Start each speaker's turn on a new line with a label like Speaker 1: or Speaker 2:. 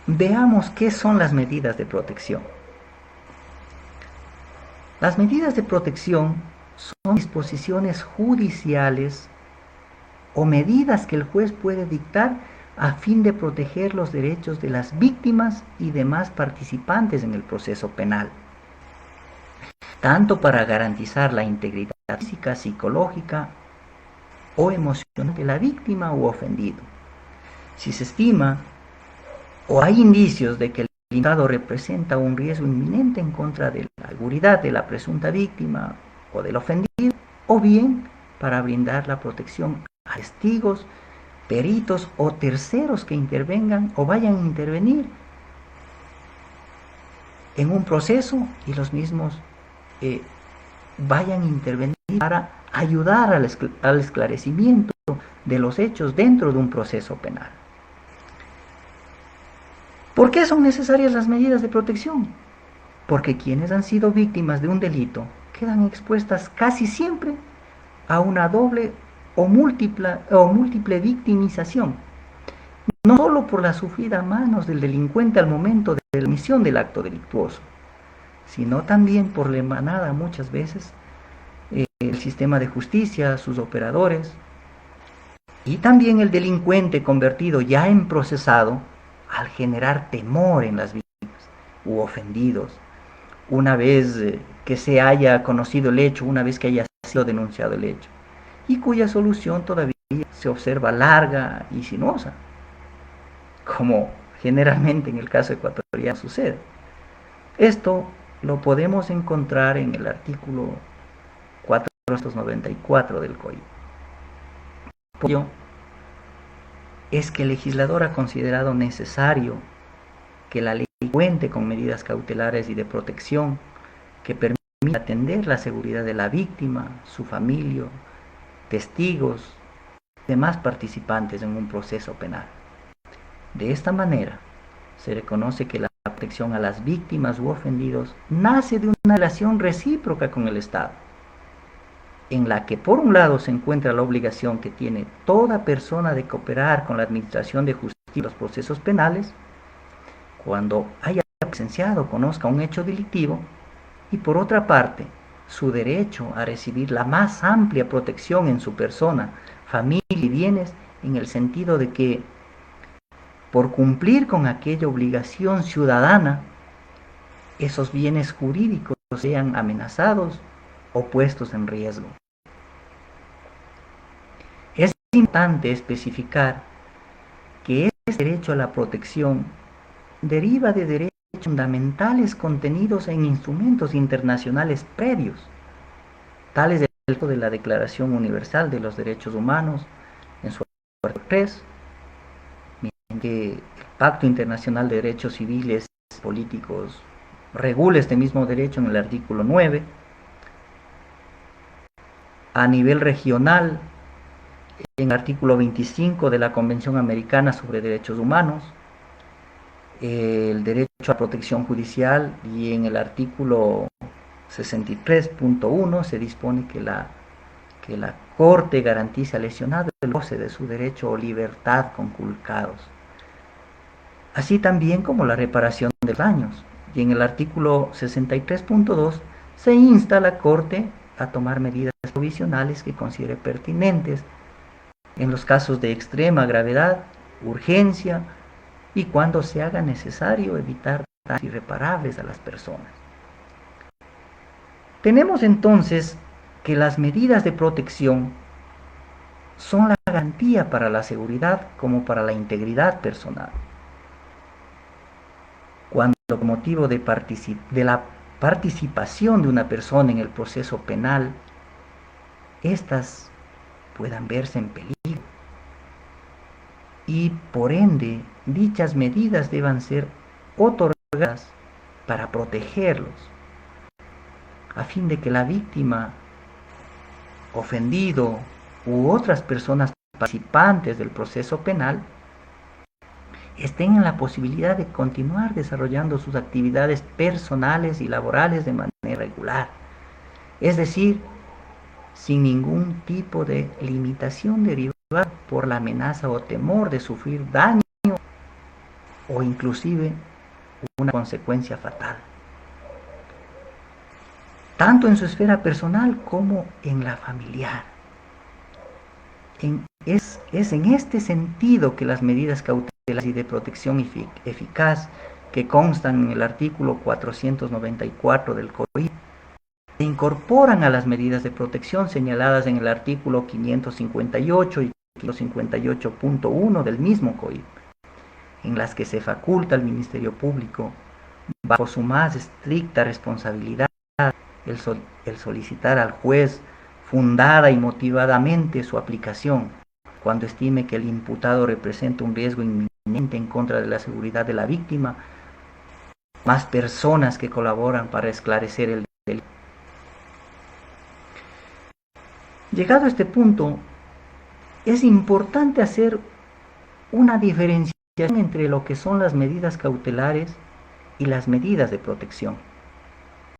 Speaker 1: Veamos qué son las medidas de protección. Las medidas de protección son disposiciones judiciales o medidas que el juez puede dictar a fin de proteger los derechos de las víctimas y demás participantes en el proceso penal, tanto para garantizar la integridad física, psicológica o emocional de la víctima u ofendido. Si se estima o hay indicios de que el imputado representa un riesgo inminente en contra de la seguridad de la presunta víctima o del ofendido, o bien para brindar la protección a testigos, peritos o terceros que intervengan o vayan a intervenir en un proceso y los mismos eh, vayan a intervenir para ayudar al esclarecimiento de los hechos dentro de un proceso penal. ¿Por qué son necesarias las medidas de protección? Porque quienes han sido víctimas de un delito quedan expuestas casi siempre a una doble o múltiple victimización, no solo por la sufrida a manos del delincuente al momento de la comisión del acto delictuoso, sino también por la emanada muchas veces el sistema de justicia, sus operadores, y también el delincuente convertido ya en procesado al generar temor en las víctimas u ofendidos, una vez que se haya conocido el hecho, una vez que haya sido denunciado el hecho, y cuya solución todavía se observa larga y sinuosa, como generalmente en el caso ecuatoriano sucede. Esto lo podemos encontrar en el artículo 494 del Código. Por ello, es que el legislador ha considerado necesario que la ley cuente con medidas cautelares y de protección que permitan atender la seguridad de la víctima, su familia, testigos y demás participantes en un proceso penal. De esta manera, se reconoce que la protección a las víctimas u ofendidos nace de una relación recíproca con el Estado, en la que por un lado se encuentra la obligación que tiene toda persona de cooperar con la administración de justicia en los procesos penales, cuando haya presenciado o conozca un hecho delictivo, y por otra parte, su derecho a recibir la más amplia protección en su persona, familia y bienes, en el sentido de que, por cumplir con aquella obligación ciudadana, esos bienes jurídicos sean amenazados o puestos en riesgo. Es importante especificar que este derecho a la protección deriva de derechos fundamentales contenidos en instrumentos internacionales previos, tales de la Declaración Universal de los Derechos Humanos en su artículo 3, que el Pacto Internacional de Derechos Civiles y Políticos regula este mismo derecho en el artículo 9, a nivel regional en el artículo 25 de la Convención Americana sobre Derechos Humanos, el derecho a protección judicial, y en el artículo 63.1 se dispone que la Corte garantiza al lesionado el goce de su derecho o libertad conculcados, así también como la reparación de daños. Y en el artículo 63.2 se insta a la Corte a tomar medidas provisionales que considere pertinentes en los casos de extrema gravedad, urgencia y cuando se haga necesario evitar daños irreparables a las personas. Tenemos entonces que las medidas de protección son la garantía para la seguridad como para la integridad personal. Cuando con motivo de la participación de una persona en el proceso penal, éstas puedan verse en peligro y por ende dichas medidas deban ser otorgadas para protegerlos, a fin de que la víctima, ofendido u otras personas participantes del proceso penal estén en la posibilidad de continuar desarrollando sus actividades personales y laborales de manera regular, es decir, sin ningún tipo de limitación derivada por la amenaza o temor de sufrir daño o inclusive una consecuencia fatal, tanto en su esfera personal como en la familiar. Es en este sentido que las medidas cautelares y de protección eficaz que constan en el artículo 494 del COIP se incorporan a las medidas de protección señaladas en el artículo 558 y 558.1 del mismo COIP, en las que se faculta al Ministerio Público, bajo su más estricta responsabilidad, el solicitar al juez fundada y motivadamente su aplicación cuando estime que el imputado representa un riesgo inminente en contra de la seguridad de la víctima, más personas que colaboran para esclarecer el delito. Llegado a este punto, es importante hacer una diferenciación entre lo que son las medidas cautelares y las medidas de protección.